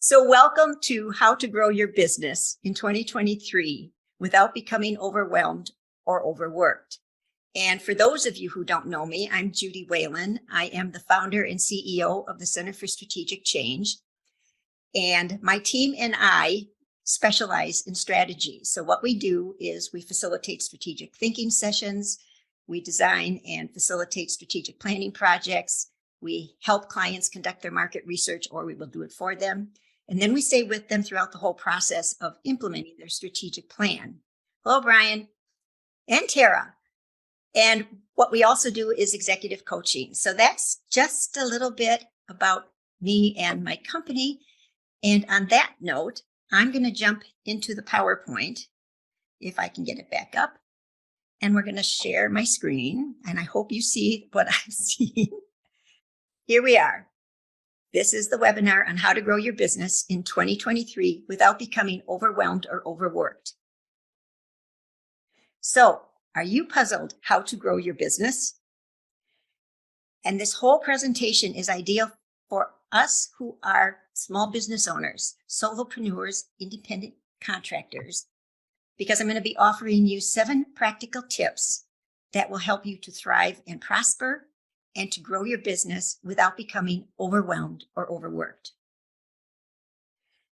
So welcome to How to Grow Your Business in 2023 without becoming overwhelmed or overworked. And for those of you who don't know me, I'm Judy Whalen. I am the founder and CEO of the Center for Strategic Change. And my team and I specialize in strategy. So what we do is we facilitate strategic thinking sessions. We design and facilitate strategic planning projects. We help clients conduct their market research, or we will do it for them. And then we stay with them throughout the whole process of implementing their strategic plan. Hello, Brian and Tara. And what we also do is executive coaching. So that's just a little bit about me and my company. And on that note, I'm going to jump into the PowerPoint, if I can get it back up. And we're going to share my screen. And I hope you see what I'm seeing. Here we are. This is the webinar on how to grow your business in 2023 without becoming overwhelmed or overworked. So, are you puzzled how to grow your business? And this whole presentation is ideal for us who are small business owners, solopreneurs, independent contractors, because I'm going to be offering you 7 practical tips that will help you to thrive and prosper and to grow your business without becoming overwhelmed or overworked.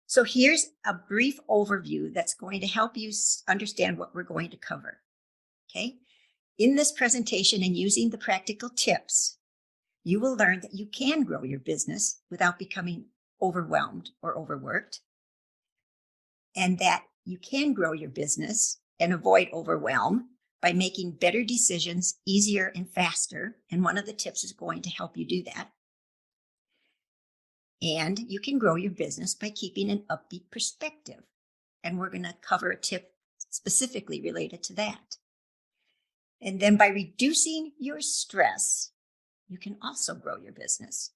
So here's a brief overview that's going to help you understand what we're going to cover. Okay? In this presentation and using the practical tips, you will learn that you can grow your business without becoming overwhelmed or overworked, and that you can grow your business and avoid overwhelm by making better decisions easier and faster. And one of the tips is going to help you do that. And you can grow your business by keeping an upbeat perspective. And we're going to cover a tip specifically related to that. And then by reducing your stress, you can also grow your business.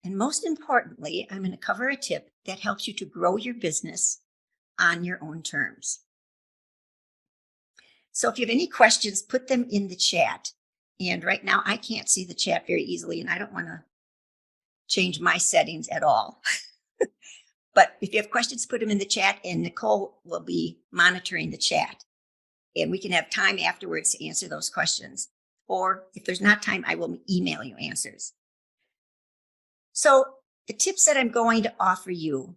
And most importantly, I'm going to cover a tip that helps you to grow your business on your own terms. So if you have any questions, put them in the chat. And right now I can't see the chat very easily, and I don't want to change my settings at all. But if you have questions, put them in the chat, and Nicole will be monitoring the chat. And we can have time afterwards to answer those questions. Or if there's not time, I will email you answers. So the tips that I'm going to offer you,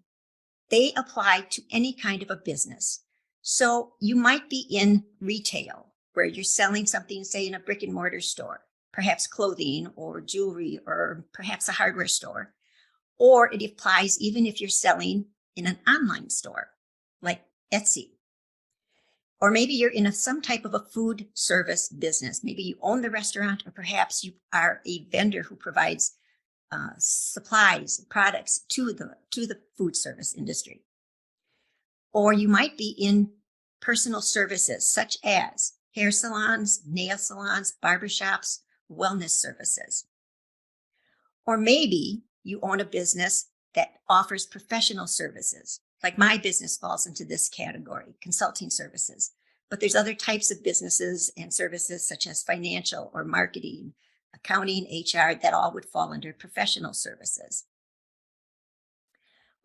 they apply to any kind of a business. So you might be in retail where you're selling something, say in a brick and mortar store, perhaps clothing or jewelry, or perhaps a hardware store. Or it applies even if you're selling in an online store like Etsy. Or maybe you're in some type of a food service business. Maybe you own the restaurant, or perhaps you are a vendor who provides supplies, products to the food service industry. Or you might be in personal services such as hair salons, nail salons, barbershops, wellness services. Or maybe you own a business that offers professional services, like my business falls into this category, consulting services. But there's other types of businesses and services such as financial or marketing, accounting, HR, that all would fall under professional services.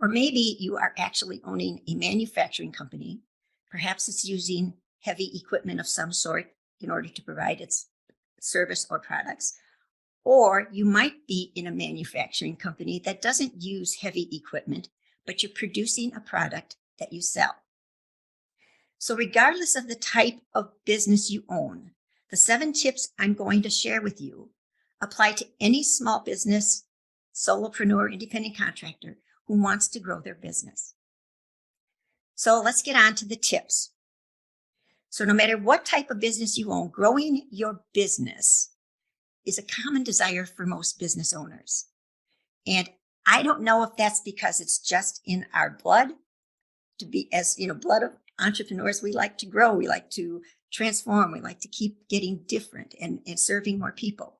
Or maybe you are actually owning a manufacturing company. Perhaps it's using heavy equipment of some sort in order to provide its service or products. Or you might be in a manufacturing company that doesn't use heavy equipment, but you're producing a product that you sell. So regardless of the type of business you own, the 7 tips I'm going to share with you apply to any small business, solopreneur, independent contractor who wants to grow their business. So let's get on to the tips. So no matter what type of business you own, growing your business is a common desire for most business owners. And I don't know if that's because it's just in our blood to be, as you know, blood of entrepreneurs. We like to grow, we like to transform, we like to keep getting different and serving more people.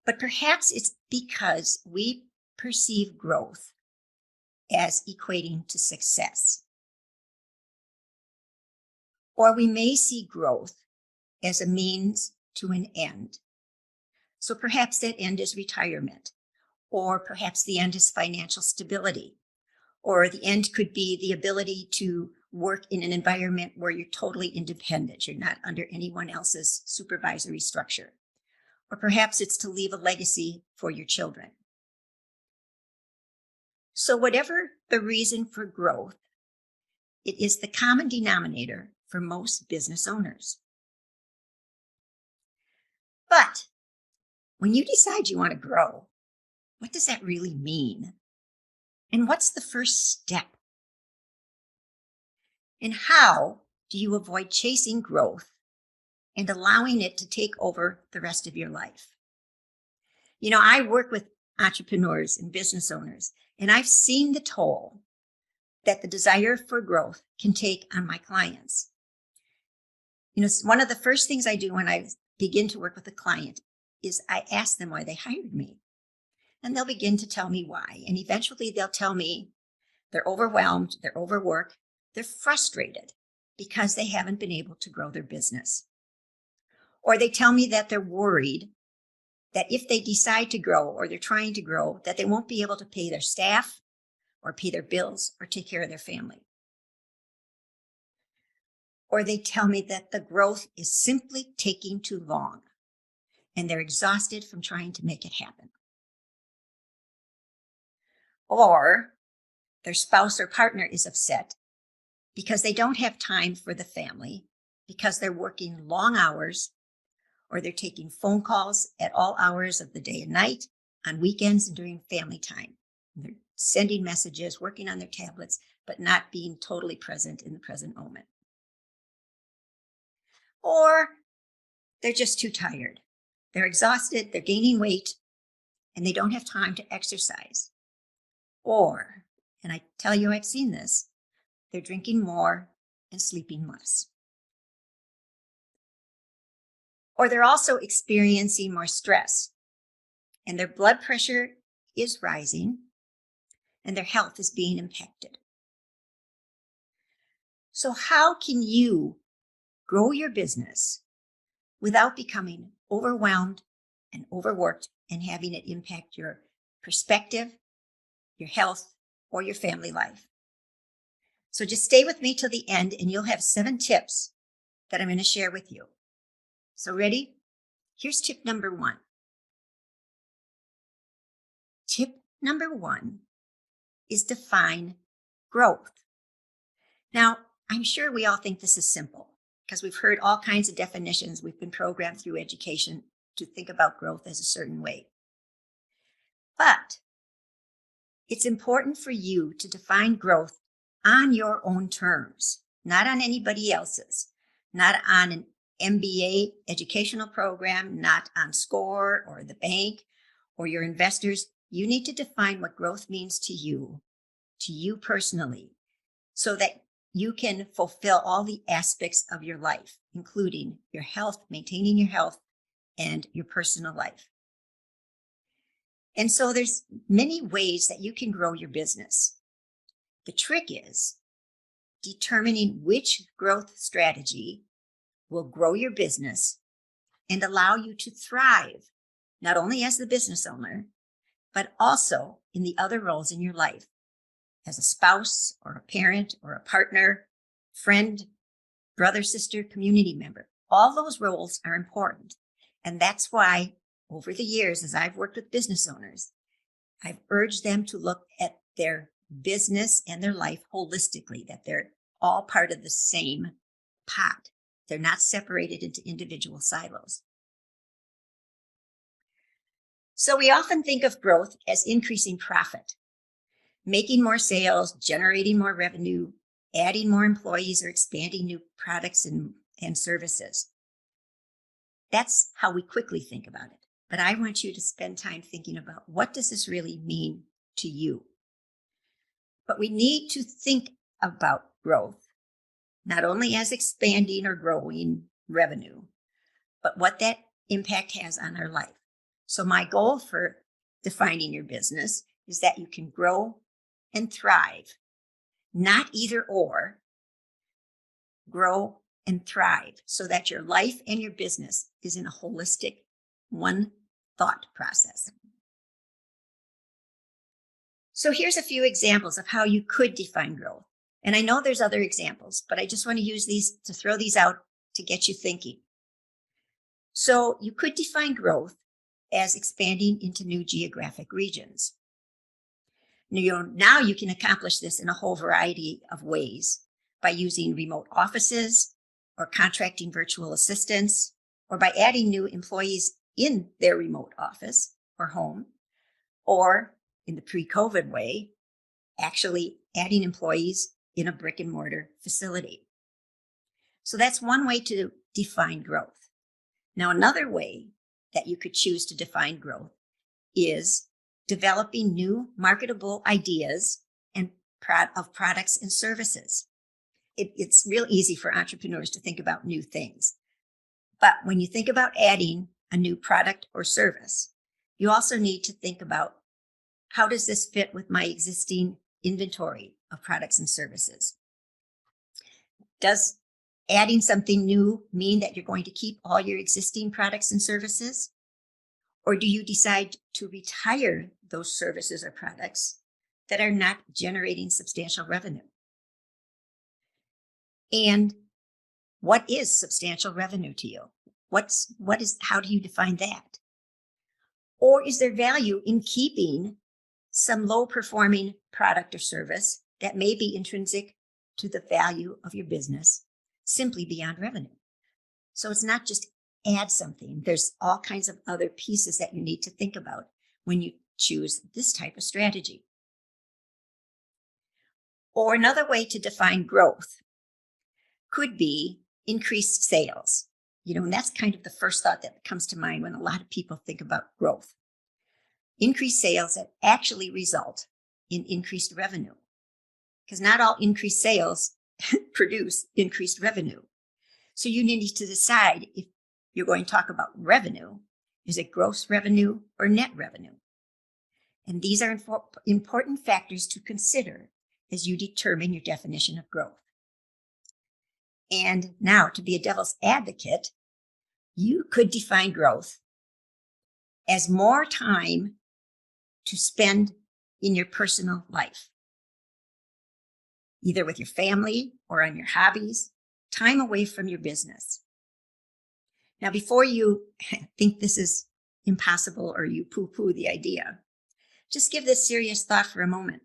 But perhaps it's because we perceive growth as equating to success. Or we may see growth as a means to an end. So perhaps that end is retirement, Or perhaps the end is financial stability. Or the end could be the ability to work in an environment where you're totally independent. You're not under anyone else's supervisory structure. Or perhaps it's to leave a legacy for your children. So whatever the reason for growth, it is the common denominator for most business owners. But when you decide you want to grow, what does that really mean? And what's the first step? And how do you avoid chasing growth and allowing it to take over the rest of your life? You know, I work with entrepreneurs and business owners, and I've seen the toll that the desire for growth can take on my clients. You know, one of the first things I do when I begin to work with a client is I ask them why they hired me. And they'll begin to tell me why. And eventually they'll tell me they're overwhelmed, they're overworked, they're frustrated because they haven't been able to grow their business. Or they tell me that they're worried that if they decide to grow or they're trying to grow, that they won't be able to pay their staff or pay their bills or take care of their family. Or they tell me that the growth is simply taking too long and they're exhausted from trying to make it happen. Or their spouse or partner is upset because they don't have time for the family, because they're working long hours, or they're taking phone calls at all hours of the day and night, on weekends and during family time. They're sending messages, working on their tablets, but not being totally present in the present moment. Or they're just too tired. They're exhausted, they're gaining weight, and they don't have time to exercise. Or, and I tell you I've seen this, they're drinking more and sleeping less. Or they're also experiencing more stress, and their blood pressure is rising, and their health is being impacted. So how can you grow your business without becoming overwhelmed and overworked and having it impact your perspective, your health, or your family life? So just stay with me till the end and you'll have 7 tips that I'm going to share with you. So ready? Here's tip number 1. Tip number 1 is define growth. Now, I'm sure we all think this is simple because we've heard all kinds of definitions. We've been programmed through education to think about growth as a certain way. But it's important for you to define growth on your own terms, not on anybody else's, not on an MBA educational program, not on SCORE or the bank or your investors. You need to define what growth means to you personally, so that you can fulfill all the aspects of your life, including your health, maintaining your health, and your personal life. And so there's many ways that you can grow your business. The trick is determining which growth strategy will grow your business and allow you to thrive, not only as the business owner, but also in the other roles in your life, as a spouse or a parent or a partner, friend, brother, sister, community member. All those roles are important. And that's why over the years, as I've worked with business owners, I've urged them to look at their business and their life holistically, that they're all part of the same pot. They're not separated into individual silos. So we often think of growth as increasing profit, making more sales, generating more revenue, adding more employees, or expanding new products and services. That's how we quickly think about it. But I want you to spend time thinking about, what does this really mean to you? But we need to think about growth, not only as expanding or growing revenue, but what that impact has on our life. So my goal for defining your business is that you can grow and thrive, not either or. Grow and thrive so that your life and your business is in a holistic, one thought process. So here's a few examples of how you could define growth. And I know there's other examples, but I just want to use these to throw these out to get you thinking. So you could define growth as expanding into new geographic regions. Now you can accomplish this in a whole variety of ways by using remote offices or contracting virtual assistants, or by adding new employees in their remote office or home, or in the pre-COVID way, actually adding employees in a brick and mortar facility. So that's one way to define growth. Now, another way that you could choose to define growth is developing new marketable ideas and of products and services. It's real easy for entrepreneurs to think about new things. But when you think about adding a new product or service, you also need to think about, how does this fit with my existing inventory of products and services? Does adding something new mean that you're going to keep all your existing products and services? Or do you decide to retire those services or products that are not generating substantial revenue? And what is substantial revenue to you? How do you define that? Or is there value in keeping some low performing product or service that may be intrinsic to the value of your business, simply beyond revenue? So it's not just add something. There's all kinds of other pieces that you need to think about when you choose this type of strategy. Or another way to define growth could be increased sales. And that's kind of the first thought that comes to mind when a lot of people think about growth. Increased sales that actually result in increased revenue. Because not all increased sales produce increased revenue. So you need to decide if you're going to talk about revenue. Is it gross revenue or net revenue? And these are important factors to consider as you determine your definition of growth. And now, to be a devil's advocate, you could define growth as more time to spend in your personal life, either with your family or on your hobbies, time away from your business. Now, before you think this is impossible or you poo-poo the idea, just give this serious thought for a moment.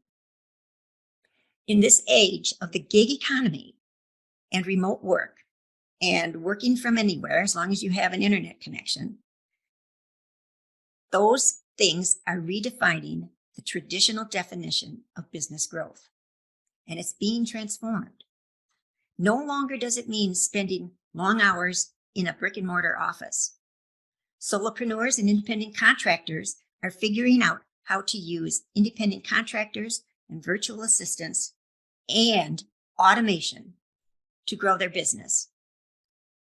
In this age of the gig economy and remote work and working from anywhere, as long as you have an internet connection, those things are redefining the traditional definition of business growth. And it's being transformed. No longer does it mean spending long hours in a brick and mortar office. Solopreneurs and independent contractors are figuring out how to use independent contractors and virtual assistants and automation to grow their business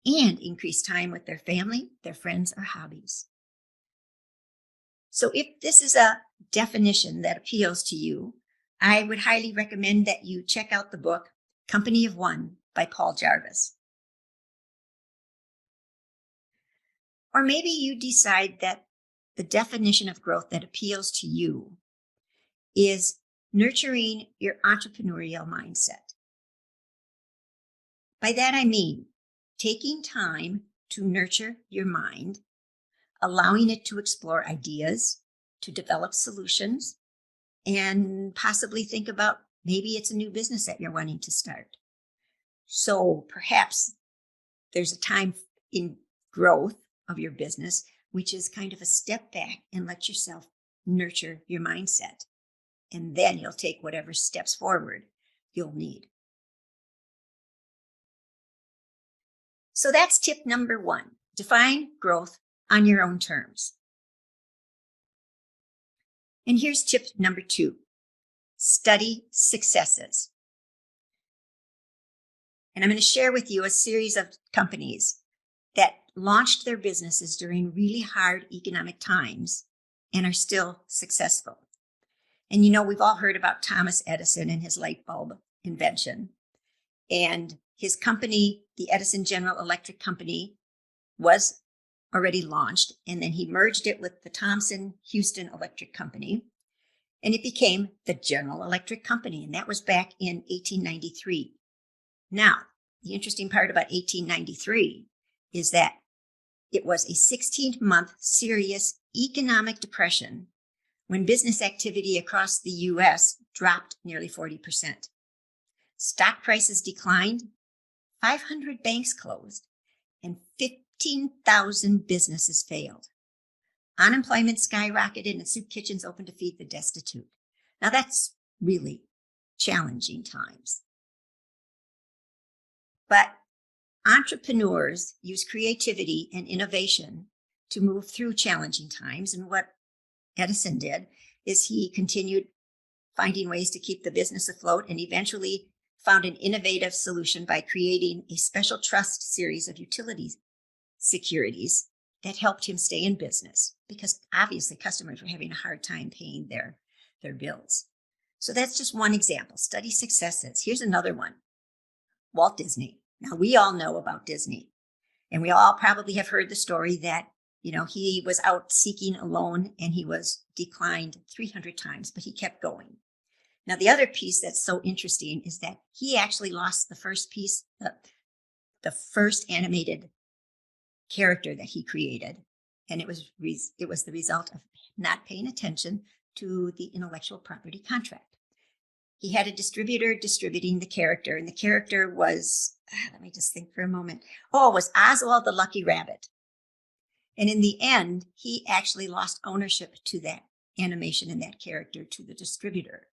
and increase time with their family, their friends, or hobbies. So if this is a definition that appeals to you, I would highly recommend that you check out the book, Company of One by Paul Jarvis. Or maybe you decide that the definition of growth that appeals to you is nurturing your entrepreneurial mindset. By that I mean taking time to nurture your mind, allowing it to explore ideas, to develop solutions, and possibly think about maybe it's a new business that you're wanting to start. So perhaps there's a time in growth of your business, which is kind of a step back and let yourself nurture your mindset. And then you'll take whatever steps forward you'll need. So that's tip number 1. Define growth on your own terms. And here's tip number 2. Study successes. And I'm going to share with you a series of companies that launched their businesses during really hard economic times and are still successful. And we've all heard about Thomas Edison and his light bulb invention. And his company, the Edison General Electric Company, was already launched. And then he merged it with the Thomson Houston Electric Company. and it became the General Electric Company, and that was back in 1893. Now, the interesting part about 1893 is that it was a 16-month serious economic depression when business activity across the U.S. dropped nearly 40%. Stock prices declined, 500 banks closed, and 15,000 businesses failed. Unemployment skyrocketed and soup kitchens opened to feed the destitute. Now that's really challenging times. But entrepreneurs use creativity and innovation to move through challenging times. And what Edison did is he continued finding ways to keep the business afloat and eventually found an innovative solution by creating a special trust series of utilities securities that helped him stay in business, because obviously customers were having a hard time paying their bills. So that's just one example. Study successes. Here's another one. Walt Disney. Now, we all know about Disney, and we all probably have heard the story that, he was out seeking a loan and he was declined 300 times, but he kept going. Now, the other piece that's so interesting is that he actually lost the first piece, the first animated character that he created, and it was the result of not paying attention to the intellectual property contract. He had a distributor distributing the character, and the character was, let me just think for a moment. Oh, it was Oswald the Lucky Rabbit. And in the end, he actually lost ownership to that animation and that character to the distributor.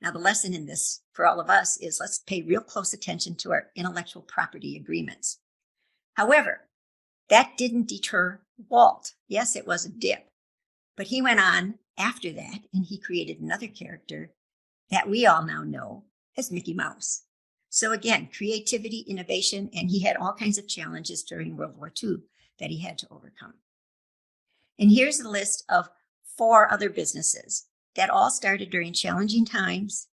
Now, the lesson in this for all of us is let's pay real close attention to our intellectual property agreements. However, that didn't deter Walt. Yes, it was a dip, but he went on after that and he created another character that we all now know as Mickey Mouse. So again, creativity, innovation, and he had all kinds of challenges during World War II that he had to overcome. And here's a list of 4 other businesses that all started during challenging times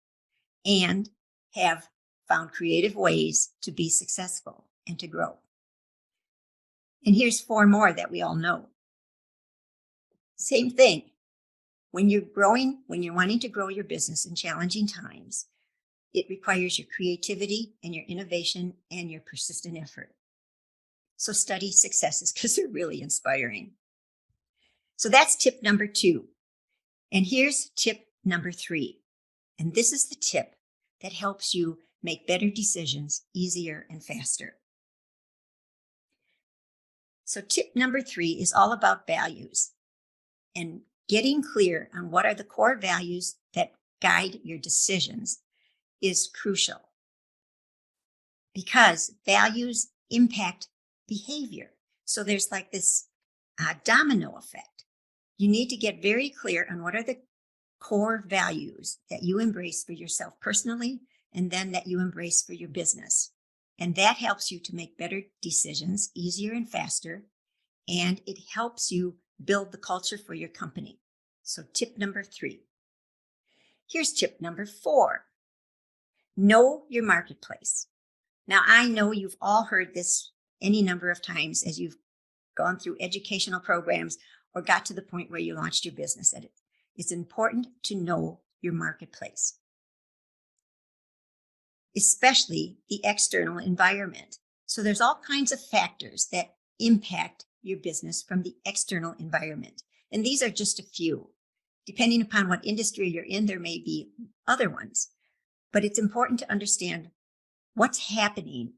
and have found creative ways to be successful and to grow. And here's 4 more that we all know. Same thing. When you're wanting to grow your business in challenging times, it requires your creativity and your innovation and your persistent effort. So study successes because they're really inspiring. So that's tip number 2. And here's tip number 3. And this is the tip that helps you make better decisions easier and faster. So tip number 3 is all about values and getting clear on what are the core values that guide your decisions is crucial, because values impact behavior. So there's like this domino effect. You need to get very clear on what are the core values that you embrace for yourself personally, and then that you embrace for your business. And that helps you to make better decisions easier and faster, and it helps you build the culture for your company. So tip number 3. Here's tip number 4. Know your marketplace. Now, I know you've all heard this any number of times as you've gone through educational programs or got to the point where you launched your business. It's important to know your marketplace, especially the external environment. So there's all kinds of factors that impact your business from the external environment. And these are just a few. Depending upon what industry you're in, there may be other ones. But it's important to understand what's happening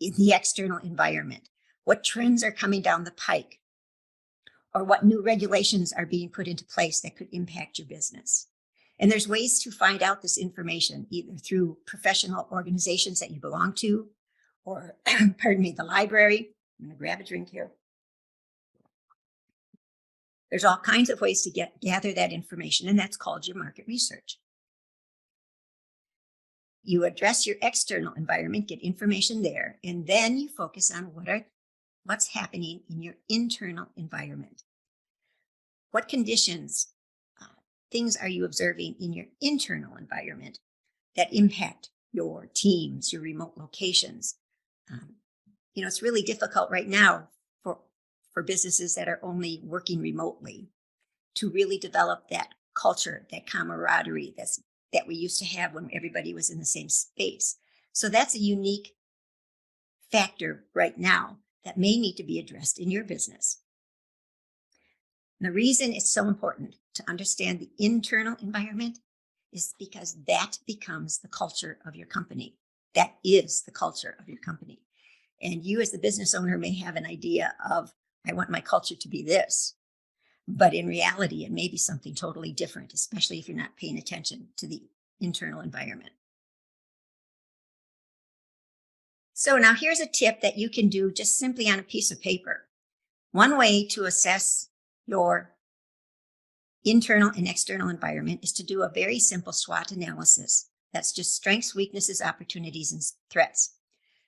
in the external environment, what trends are coming down the pike, or what new regulations are being put into place that could impact your business. And there's ways to find out this information, either through professional organizations that you belong to, or, the library. I'm going to grab a drink here. There's all kinds of ways to gather that information, and that's called your market research. You address your external environment, get information there, and then you focus on what's happening in your internal environment. What conditions, things are you observing in your internal environment that impact your teams, your remote locations? It's really difficult right now for businesses that are only working remotely to really develop that culture, that camaraderie that we used to have when everybody was in the same space. So that's a unique factor right now that may need to be addressed in your business. And the reason it's so important to understand the internal environment is because that becomes the culture of your company. That is the culture of your company. And you as the business owner may have an idea of, I want my culture to be this. But in reality, it may be something totally different, especially if you're not paying attention to the internal environment. So now here's a tip that you can do just simply on a piece of paper. One way to assess your internal and external environment is to do a very simple SWOT analysis. That's just strengths, weaknesses, opportunities, and threats.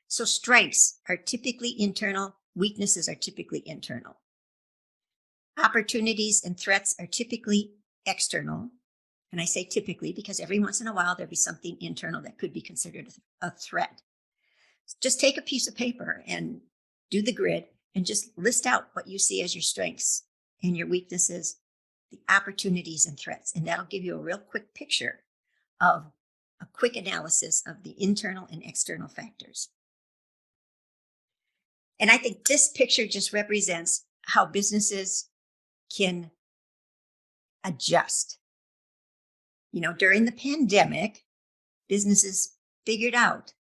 So strengths are typically internal, weaknesses are typically internal. Opportunities and threats are typically external. And I say typically because every once in a while there'll be something internal that could be considered a threat. Just take a piece of paper and do the grid and just list out what you see as your strengths and your weaknesses, the opportunities and threats. And that'll give you a real quick picture of a quick analysis of the internal and external factors. And I think this picture just represents how businesses can adjust. During the pandemic, businesses figured out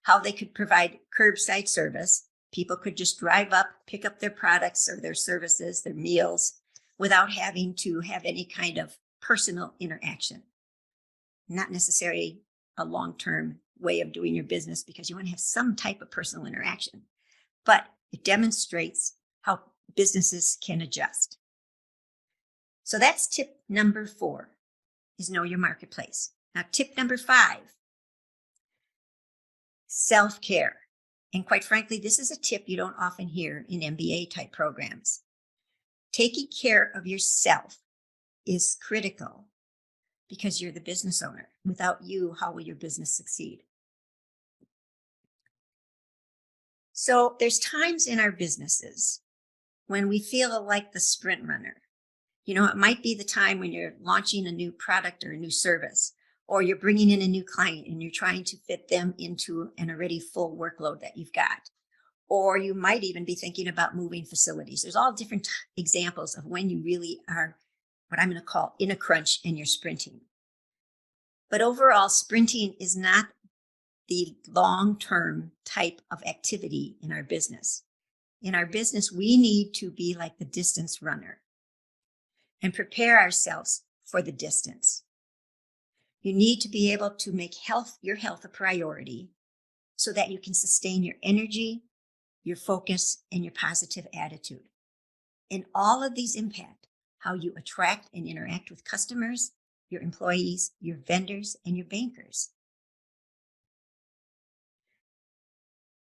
how they could provide curbside service. People could just drive up, pick up their products or their services, their meals, without having to have any kind of personal interaction. Not necessarily a long-term way of doing your business because you want to have some type of personal interaction, but it demonstrates how businesses can adjust. So that's tip number 4, is know your marketplace. Now, tip number 5, self-care. And quite frankly, this is a tip you don't often hear in MBA type programs. Taking care of yourself is critical because you're the business owner. Without you, how will your business succeed? So there's times in our businesses when we feel like the sprint runner. It might be the time when you're launching a new product or a new service, or you're bringing in a new client and you're trying to fit them into an already full workload that you've got. Or you might even be thinking about moving facilities. There's all different examples of when you really are what I'm going to call in a crunch and you're sprinting. But overall, sprinting is not the long-term type of activity in our business. In our business, we need to be like the distance runner and prepare ourselves for the distance. You need to be able to make your health a priority so that you can sustain your energy, your focus, and your positive attitude. And all of these impact how you attract and interact with customers, your employees, your vendors, and your bankers.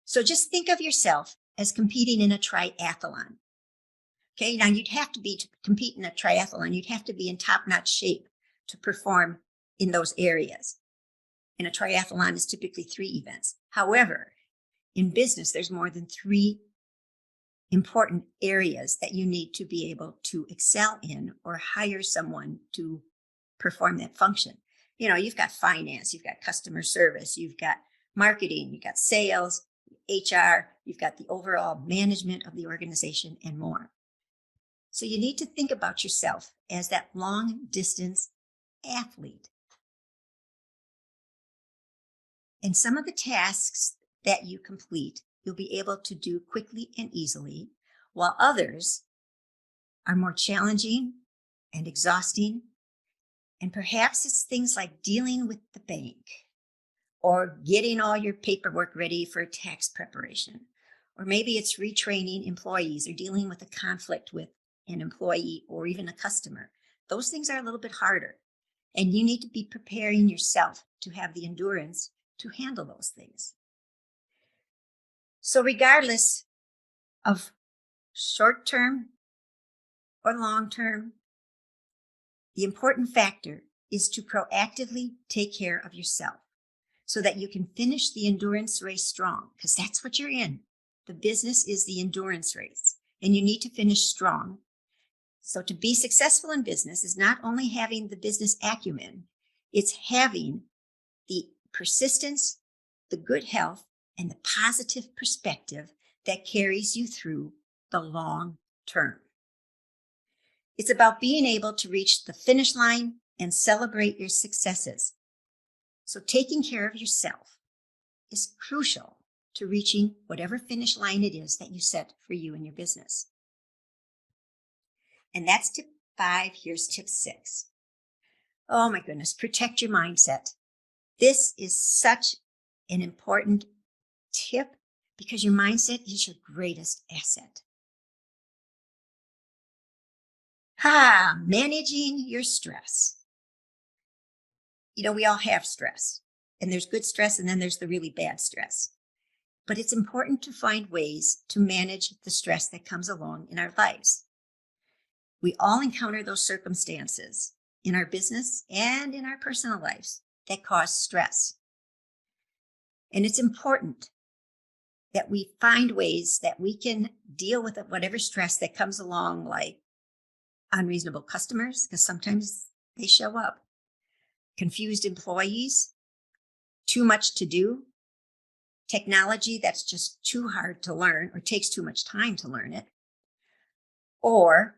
So just think of yourself as competing in a triathlon. Okay, now to compete in a triathlon, you'd have to be in top-notch shape to perform in those areas. And a triathlon is typically 3 events. However, in business, there's more than 3 important areas that you need to be able to excel in or hire someone to perform that function. You've got finance, you've got customer service, you've got marketing, you've got sales, HR, you've got the overall management of the organization and more. So you need to think about yourself as that long distance athlete. And some of the tasks that you complete, you'll be able to do quickly and easily, while others are more challenging and exhausting. And perhaps it's things like dealing with the bank or getting all your paperwork ready for tax preparation. Or maybe it's retraining employees or dealing with a conflict with an employee or even a customer. Those things are a little bit harder. And you need to be preparing yourself to have the endurance to handle those things. So regardless of short-term or long-term, the important factor is to proactively take care of yourself so that you can finish the endurance race strong, because that's what you're in. The business is the endurance race, and you need to finish strong. So to be successful in business is not only having the business acumen, it's having the persistence, the good health, and the positive perspective that carries you through the long term. It's about being able to reach the finish line and celebrate your successes. So taking care of yourself is crucial to reaching whatever finish line it is that you set for you and your business. And that's tip 5. Here's tip 6. Oh my goodness, protect your mindset. This is such an important tip because your mindset is your greatest asset. Managing your stress. We all have stress, and there's good stress, and then there's the really bad stress. But it's important to find ways to manage the stress that comes along in our lives. We all encounter those circumstances in our business and in our personal lives that cause stress. And it's important that we find ways that we can deal with whatever stress that comes along, like unreasonable customers, because sometimes they show up, confused employees, too much to do, technology that's just too hard to learn or takes too much time to learn it, or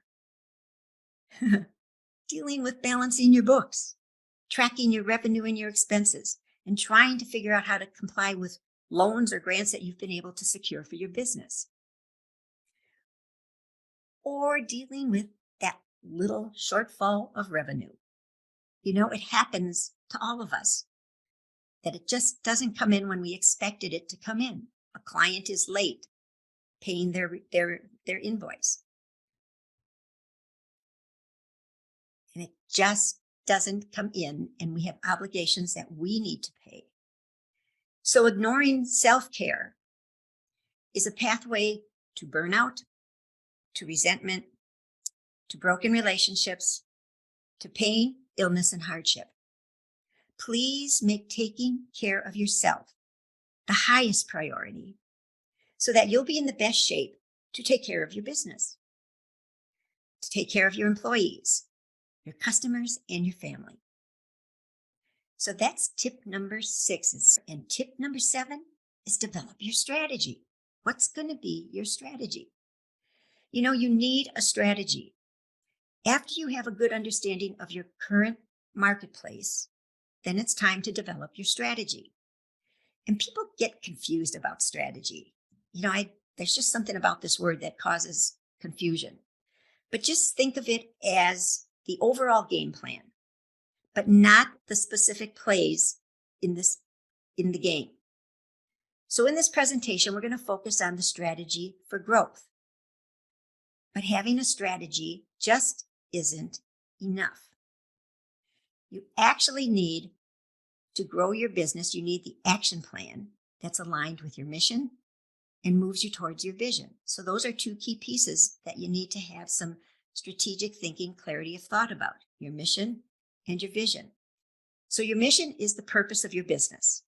dealing with balancing your books, tracking your revenue and your expenses, and trying to figure out how to comply with loans or grants that you've been able to secure for your business. Or dealing with that little shortfall of revenue. It happens to all of us that it just doesn't come in when we expected it to come in. A client is late paying their invoice. And it just doesn't come in, and we have obligations that we need to pay. So ignoring self-care is a pathway to burnout, to resentment, to broken relationships, to pain, illness, and hardship. Please make taking care of yourself the highest priority so that you'll be in the best shape to take care of your business, to take care of your employees, your customers, and your family. So that's tip number 6. And tip number 7 is develop your strategy. What's going to be your strategy? You need a strategy. After you have a good understanding of your current marketplace, then it's time to develop your strategy. And people get confused about strategy. There's just something about this word that causes confusion. But just think of it as the overall game plan, but not the specific plays in the game. So in this presentation, we're going to focus on the strategy for growth. But having a strategy just isn't enough. You actually need to grow your business. You need the action plan that's aligned with your mission and moves you towards your vision. So those are 2 key pieces that you need to have some strategic thinking, clarity of thought about: your mission and your vision. So your mission is the purpose of your business.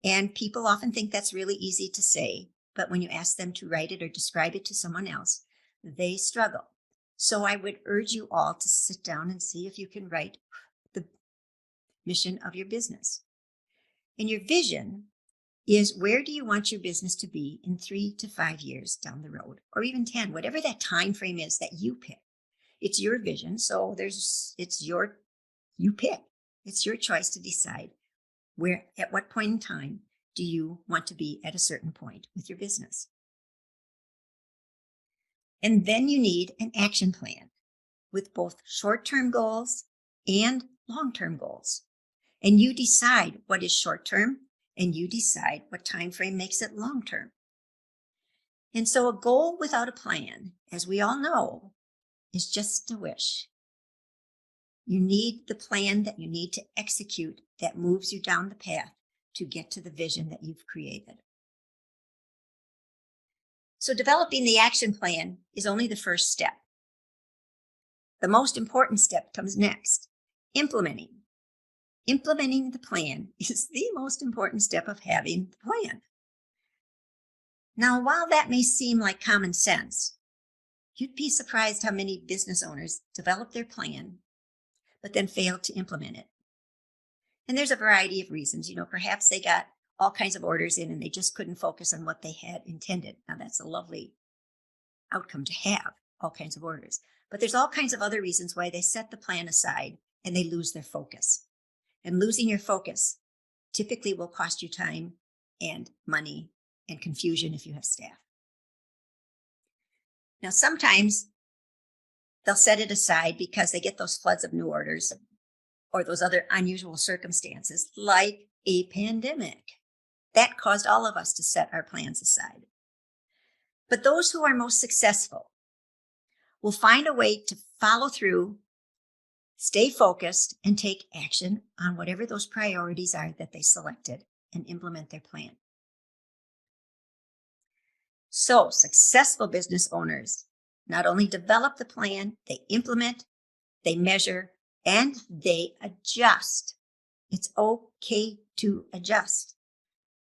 And people often think that's really easy to say, but when you ask them to write it or describe it to someone else, they struggle. So I would urge you all to sit down and see if you can write the mission of your business. And your vision is, where do you want your business to be in 3 to 5 years down the road, or even 10, whatever that time frame is that you pick. It's your vision, so you pick. It's your choice to decide at what point in time do you want to be at a certain point with your business. And then you need an action plan with both short-term goals and long-term goals. And you decide what is short-term, and you decide what time frame makes it long-term. And so a goal without a plan, as we all know, is just a wish. You need the plan that you need to execute that moves you down the path to get to the vision that you've created. So developing the action plan is only the first step. The most important step comes next: implementing. Implementing the plan is the most important step of having the plan. Now, while that may seem like common sense, You'd be surprised how many business owners develop their plan, but then fail to implement it. And there's a variety of reasons. Perhaps they got all kinds of orders in and they just couldn't focus on what they had intended. Now, that's a lovely outcome to have, all kinds of orders. But there's all kinds of other reasons why they set the plan aside and they lose their focus. And losing your focus typically will cost you time and money and confusion if you have staff. Now, sometimes they'll set it aside because they get those floods of new orders or those other unusual circumstances like a pandemic. That caused all of us to set our plans aside. But those who are most successful will find a way to follow through, stay focused, and take action on whatever those priorities are that they selected and implement their plan. So, successful business owners not only develop the plan, they implement, they measure, and they adjust. It's okay to adjust.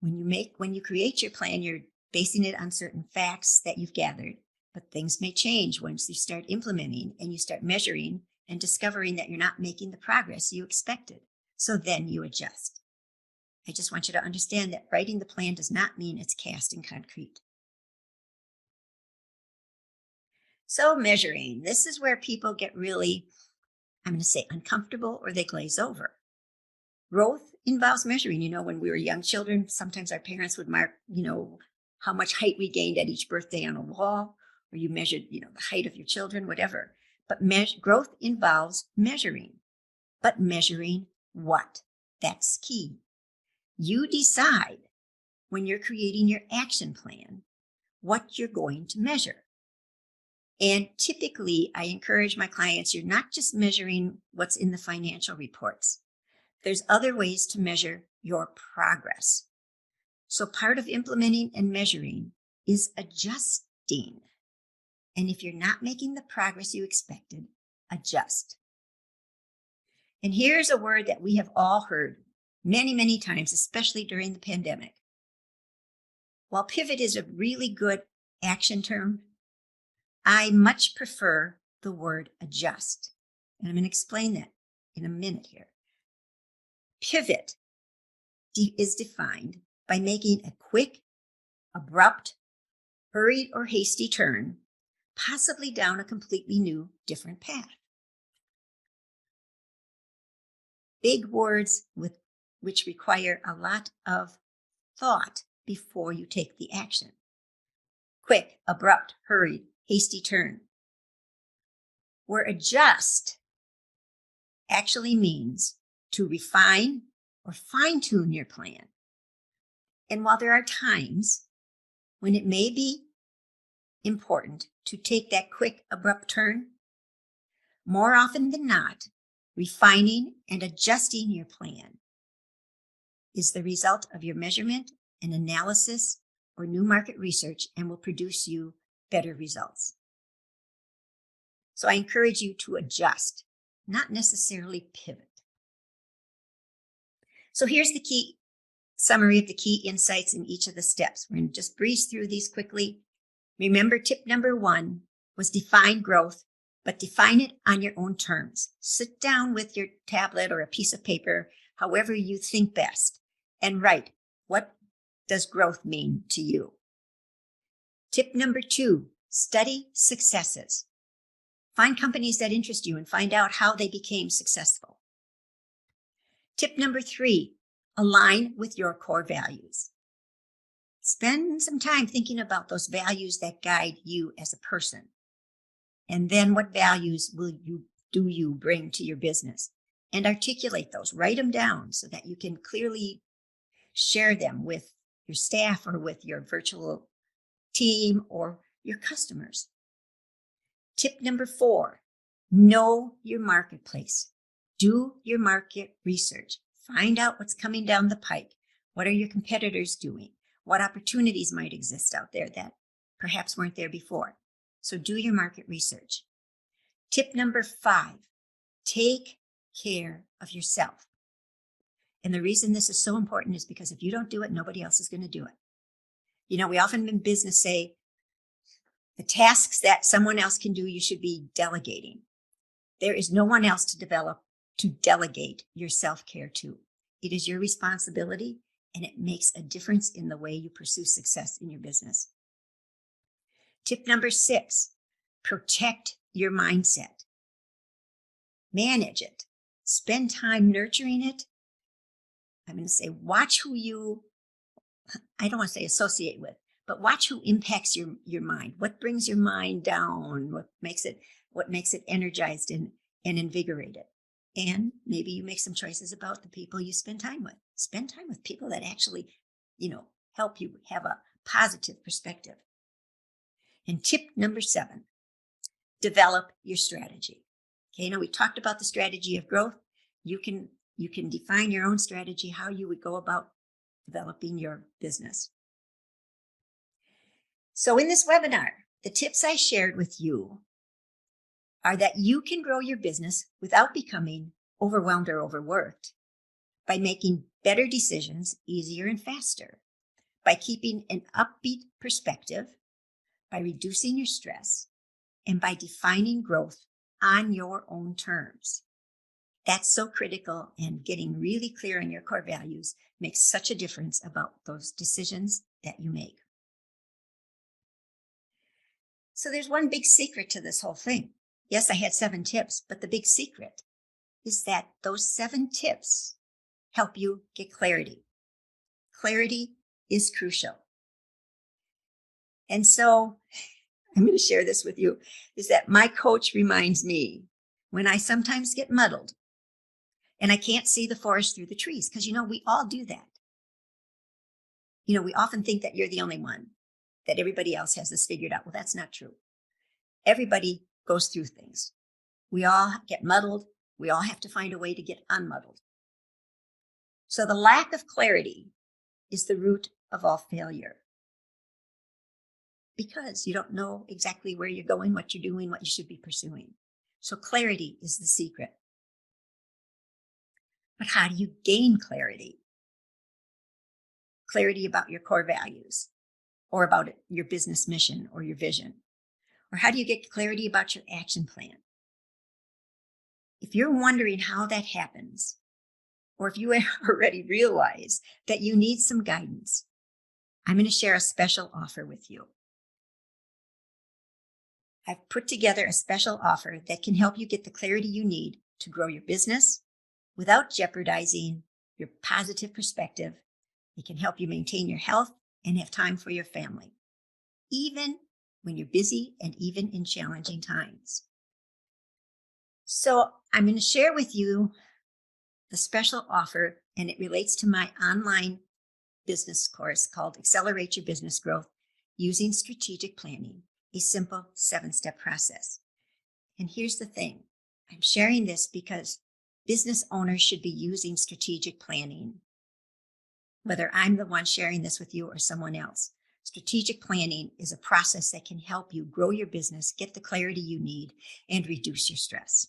When you create your plan, you're basing it on certain facts that you've gathered, but things may change once you start implementing and you start measuring and discovering that you're not making the progress you expected. So then you adjust. I just want you to understand that writing the plan does not mean it's cast in concrete. So measuring, this is where people get really, I'm going to say, uncomfortable, or they glaze over. Growth involves measuring. When we were young children, sometimes our parents would mark, how much height we gained at each birthday on a wall, or you measured, the height of your children, whatever. But growth involves measuring. But measuring what? That's key. You decide when you're creating your action plan what you're going to measure. And typically, I encourage my clients, you're not just measuring what's in the financial reports. There's other ways to measure your progress. So part of implementing and measuring is adjusting. And if you're not making the progress you expected, adjust. And here's a word that we have all heard many, many times, especially during the pandemic. While pivot is a really good action term, I much prefer the word adjust. And I'm going to explain that in a minute here. Pivot is defined by making a quick, abrupt, hurried, or hasty turn, possibly down a completely new, different path. Big words which require a lot of thought before you take the action. Quick, abrupt, hurried, hasty turn. Where adjust actually means to refine or fine-tune your plan. And while there are times when it may be important to take that quick, abrupt turn, more often than not, refining and adjusting your plan is the result of your measurement and analysis or new market research and will produce you better results. So I encourage you to adjust, not necessarily pivot. So here's the key summary of the key insights in each of the steps. We're going to just breeze through these quickly. Remember, tip number 1 was define growth, but define it on your own terms. Sit down with your tablet or a piece of paper, however you think best, and write, what does growth mean to you? Tip number 2, study successes. Find companies that interest you and find out how they became successful. Tip number 3, align with your core values. Spend some time thinking about those values that guide you as a person. And then what values do you bring to your business? And articulate those. Write them down so that you can clearly share them with your staff or with your virtual team or your customers. Tip number 4, know your marketplace. Do your market research. Find out what's coming down the pike. What are your competitors doing? What opportunities might exist out there that perhaps weren't there before? So do your market research. Tip number 5, take care of yourself. And the reason this is so important is because if you don't do it, nobody else is going to do it. We often in business say, The tasks that someone else can do, you should be delegating. There is no one else to delegate your self-care to. It is your responsibility, and it makes a difference in the way you pursue success in your business. Tip number 6, protect your mindset. Manage it. Spend time nurturing it. I'm going to say watch who you, I don't want to say associate with, but watch who impacts your mind. What brings your mind down? What makes it energized and invigorated? And maybe you make some choices about the people you spend time with. Spend time with people that actually, help you have a positive perspective. And tip number 7, develop your strategy. Okay, now we talked about the strategy of growth. You can define your own strategy, how you would go about developing your business. So in this webinar, the tips I shared with you are that you can grow your business without becoming overwhelmed or overworked by making better decisions easier and faster, by keeping an upbeat perspective, by reducing your stress, and by defining growth on your own terms. That's so critical, and getting really clear on your core values makes such a difference about those decisions that you make. So there's one big secret to this whole thing. Yes, I had 7 tips, but the big secret is that those 7 tips help you get clarity. Clarity is crucial. And so I'm going to share this with you, is that my coach reminds me when I sometimes get muddled and I can't see the forest through the trees, because, we all do that. We often think that you're the only one, that everybody else has this figured out. Well, that's not true. Everybody goes through things. We all get muddled. We all have to find a way to get unmuddled. So the lack of clarity is the root of all failure, because you don't know exactly where you're going, what you're doing, what you should be pursuing. So clarity is the secret. But how do you gain clarity? Clarity about your core values, or about your business mission or your vision? Or how do you get clarity about your action plan? If you're wondering how that happens, or if you already realize that you need some guidance, I'm going to share a special offer with you. I've put together a special offer that can help you get the clarity you need to grow your business without jeopardizing your positive perspective. It can help you maintain your health and have time for your family, even when you're busy and even in challenging times. So I'm going to share with you the special offer, and it relates to my online business course called Accelerate Your Business Growth Using Strategic Planning, a simple 7-step process. And here's the thing. I'm sharing this because business owners should be using strategic planning, whether I'm the one sharing this with you or someone else. Strategic planning is a process that can help you grow your business, get the clarity you need, and reduce your stress.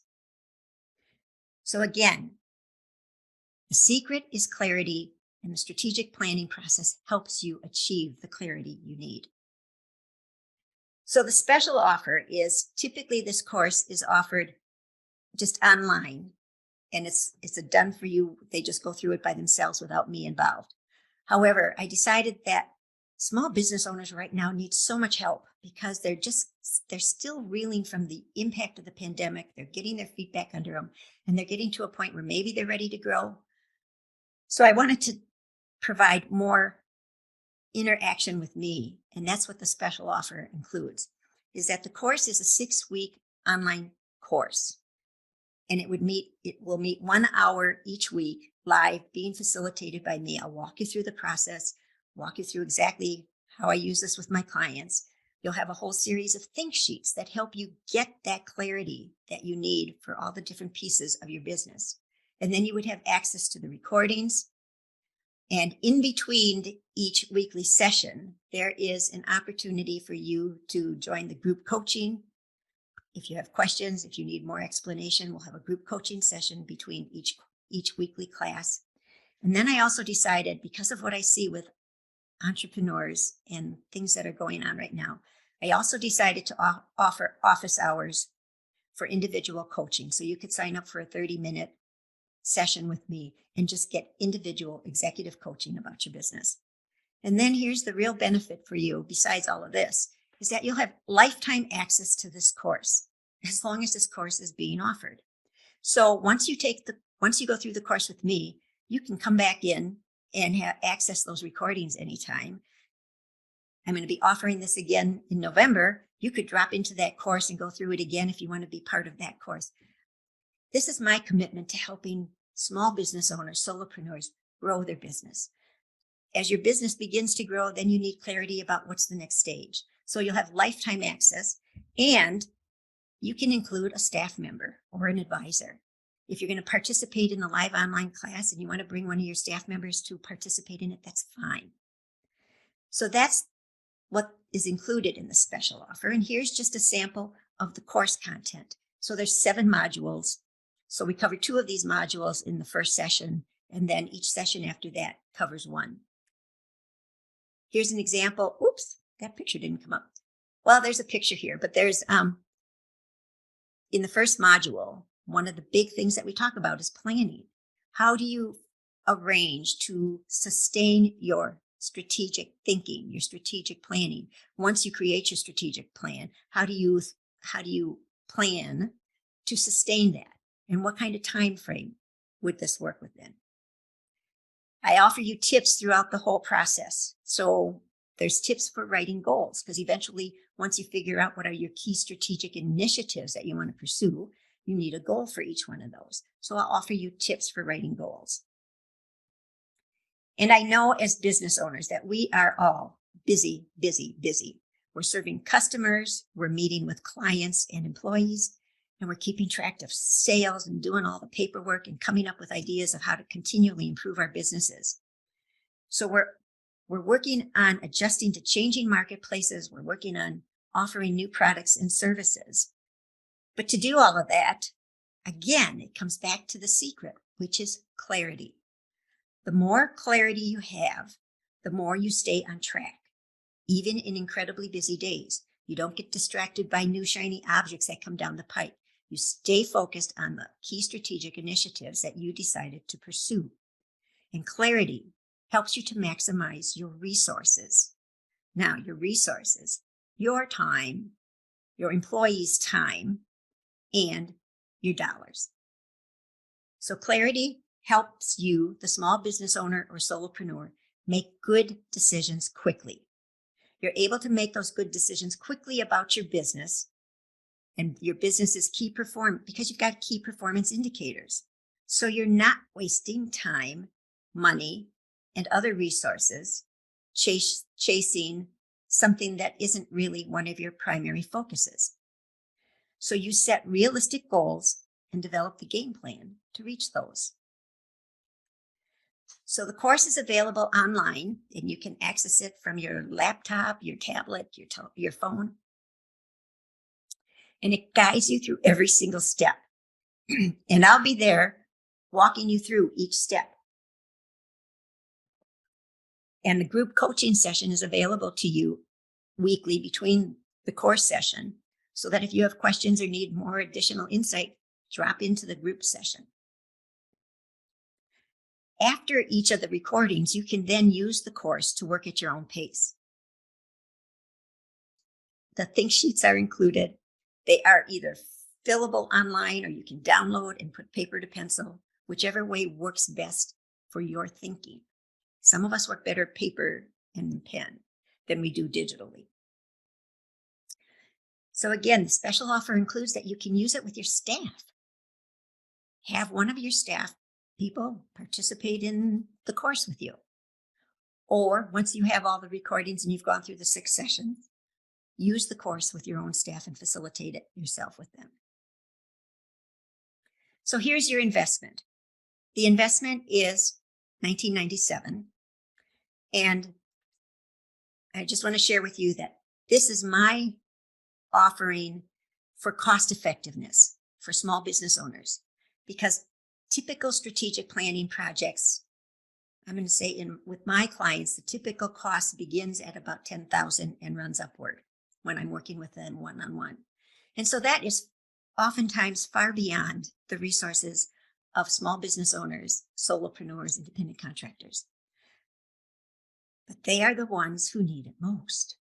So again, the secret is clarity, and the strategic planning process helps you achieve the clarity you need. So the special offer is, typically this course is offered just online, and it's a done for you. They just go through it by themselves without me involved. However, I decided that small business owners right now need so much help, because they're still reeling from the impact of the pandemic. They're getting their feet back under them, and they're getting to a point where maybe they're ready to grow. So I wanted to provide more interaction with me, and that's what the special offer includes, is that the course is a 6-week online course, and it will meet 1 hour each week live, being facilitated by me. I'll walk you through the process, walk you through exactly how I use this with my clients. You'll have a whole series of think sheets that help you get that clarity that you need for all the different pieces of your business. And then you would have access to the recordings. And in between each weekly session, there is an opportunity for you to join the group coaching. If you have questions, if you need more explanation, we'll have a group coaching session between each weekly class. And then I also decided, because of what I see with entrepreneurs and things that are going on right now, I also decided to offer office hours for individual coaching. So you could sign up for a 30-minute session with me and just get individual executive coaching about your business. And then here's the real benefit for you, besides all of this, is that you'll have lifetime access to this course as long as this course is being offered. So once you go through the course with me, you can come back in and access those recordings anytime. I'm going to be offering this again in November. You could drop into that course and go through it again if you want to be part of that course. This is my commitment to helping small business owners, solopreneurs, grow their business. As your business begins to grow, then you need clarity about what's the next stage. So you'll have lifetime access, and you can include a staff member or an advisor. If you're going to participate in a live online class and you want to bring one of your staff members to participate in it, that's fine. So that's what is included in the special offer. And here's just a sample of the course content. So there's 7 modules. So we cover 2 of these modules in the first session, and then each session after that covers 1. Here's an example. Oops, that picture didn't come up. Well, there's a picture here, but there's, in the first module, one of the big things that we talk about is planning. How do you arrange to sustain your strategic thinking, your strategic planning? Once you create your strategic plan, how do you plan to sustain that? And what kind of time frame would this work within? I offer you tips throughout the whole process. So there's tips for writing goals, because eventually, once you figure out what are your key strategic initiatives that you want to pursue, you need a goal for each one of those. So I'll offer you tips for writing goals. And I know as business owners that we are all busy, busy, busy. We're serving customers, we're meeting with clients and employees, and we're keeping track of sales and doing all the paperwork and coming up with ideas of how to continually improve our businesses. So we're working on adjusting to changing marketplaces. We're working on offering new products and services. But to do all of that, again, it comes back to the secret, which is clarity. The more clarity you have, the more you stay on track, even in incredibly busy days. You don't get distracted by new shiny objects that come down the pipe. You stay focused on the key strategic initiatives that you decided to pursue. And clarity helps you to maximize your resources. Now, your resources, your time, your employees' time, and your dollars. So clarity helps you, the small business owner or solopreneur, make good decisions quickly. You're able to make those good decisions quickly about your business, and your business is key performance because you've got key performance indicators. So you're not wasting time, money, and other resources chasing something that isn't really one of your primary focuses. So you set realistic goals and develop the game plan to reach those. So the course is available online, and you can access it from your laptop, your tablet, your phone. And it guides you through every single step. And I'll be there walking you through each step. And the group coaching session is available to you weekly between the course session, so that if you have questions or need more additional insight, drop into the group session. After each of the recordings, you can then use the course to work at your own pace. The think sheets are included. They are either fillable online, or you can download and put paper to pencil, whichever way works best for your thinking. Some of us work better paper and pen than we do digitally. So again, the special offer includes that you can use it with your staff. Have one of your staff people participate in the course with you. Or once you have all the recordings and you've gone through the 6 sessions, use the course with your own staff and facilitate it yourself with them. So here's your investment. The investment is $19.97. And I just want to share with you that this is my offering for cost effectiveness for small business owners, because typical strategic planning projects, I'm going to say with my clients, the typical cost begins at about $10,000 and runs upward. when I'm working with them one-on-one. And so that is oftentimes far beyond the resources of small business owners, solopreneurs, independent contractors. But they are the ones who need it most.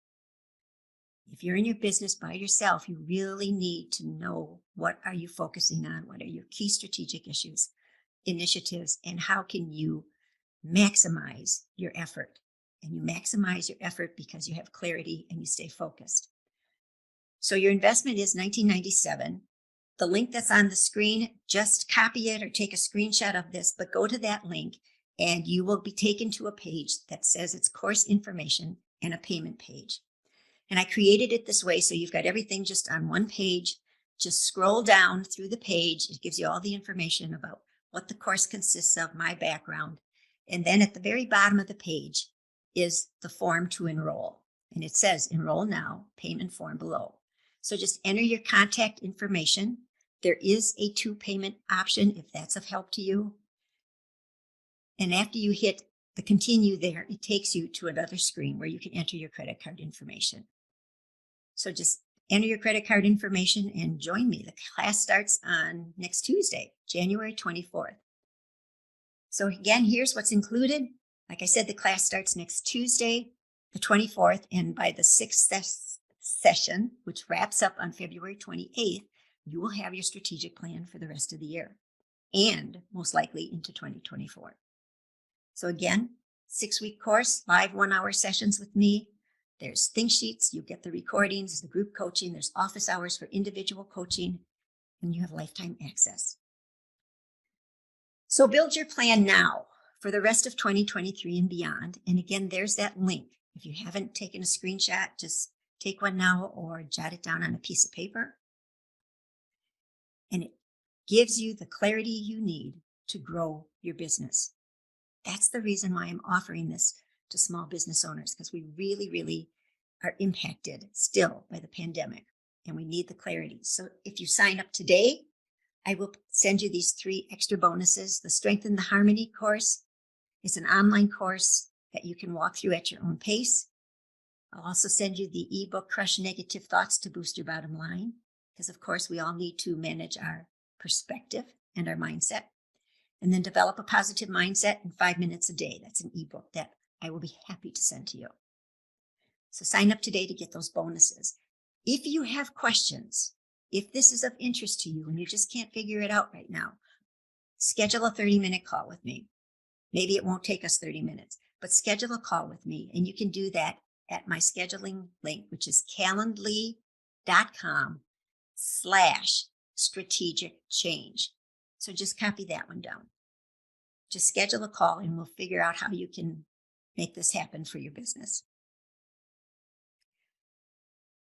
If you're in your business by yourself, you really need to know what are you focusing on, what are your key strategic issues, initiatives, and how can you maximize your effort. And you maximize your effort because you have clarity and you stay focused. So your investment is $19.97. The link that's on the screen, just copy it or take a screenshot of this, but go to that link and you will be taken to a page that says it's course information and a payment page. And I created it this way so you've got everything just on one page. Just scroll down through the page. It gives you all the information about what the course consists of, my background. And then at the very bottom of the page is the form to enroll. And it says enroll now, payment form below. So just enter your contact information. There is a 2 payment option if that's of help to you. And after you hit the continue there, it takes you to another screen where you can enter your credit card information. So just enter your credit card information and join me. The class starts on next Tuesday, January 24th. So again, here's what's included. Like I said, the class starts next Tuesday, the 24th, and by the 6th session, which wraps up on February 28th, you will have your strategic plan for the rest of the year and most likely into 2024. So again, 6-week course, 5 1-hour sessions with me. There's think sheets, you get the recordings, the group coaching, there's office hours for individual coaching, and you have lifetime access. So build your plan now for the rest of 2023 and beyond. And again, there's that link. If you haven't taken a screenshot, just take one now or jot it down on a piece of paper. And it gives you the clarity you need to grow your business. That's the reason why I'm offering this to small business owners, because we really, really are impacted still by the pandemic and we need the clarity. So if you sign up today, I will send you these 3 extra bonuses. The Strengthen the Harmony course is an online course that you can walk through at your own pace. I'll also send you the ebook, Crush Negative Thoughts to Boost Your Bottom Line, because of course we all need to manage our perspective and our mindset. And then Develop a Positive Mindset in 5 minutes a day. That's an ebook that I will be happy to send to you. So sign up today to get those bonuses. If you have questions, if this is of interest to you and you just can't figure it out right now, schedule a 30-minute call with me. Maybe it won't take us 30 minutes, but schedule a call with me. And you can do that at my scheduling link, which is calendly.com/strategic change. So just copy that one down. Just schedule a call and we'll figure out how you can make this happen for your business.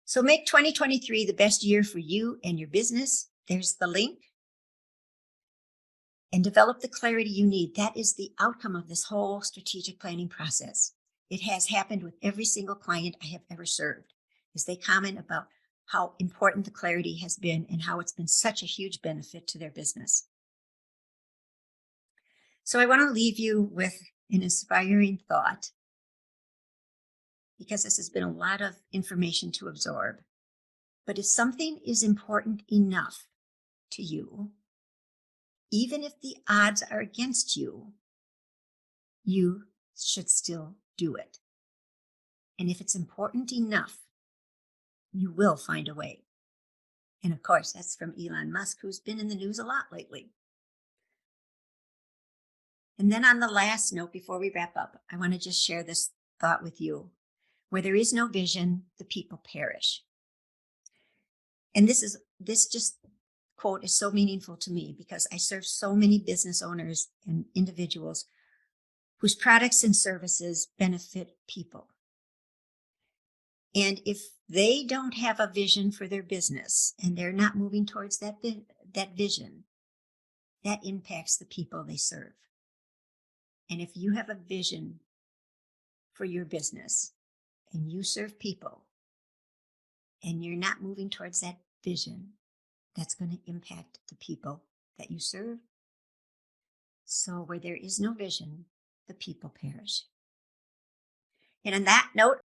So make 2023 the best year for you and your business. There's the link. And develop the clarity you need. That is the outcome of this whole strategic planning process. It has happened with every single client I have ever served, as they comment about how important the clarity has been and how it's been such a huge benefit to their business. So I want to leave you with an inspiring thought, because this has been a lot of information to absorb. But if something is important enough to you, even if the odds are against you, you should still do it. And if it's important enough, you will find a way. And of course, that's from Elon Musk, who's been in the news a lot lately. And then on the last note, before we wrap up, I want to just share this thought with you. Where there is no vision, the people perish. And this quote is so meaningful to me because I serve so many business owners and individuals whose products and services benefit people. And if they don't have a vision for their business and they're not moving towards that vision, that impacts the people they serve. And if you have a vision for your business and you serve people and you're not moving towards that vision, that's going to impact the people that you serve. So where there is no vision, the people perish. And on that note,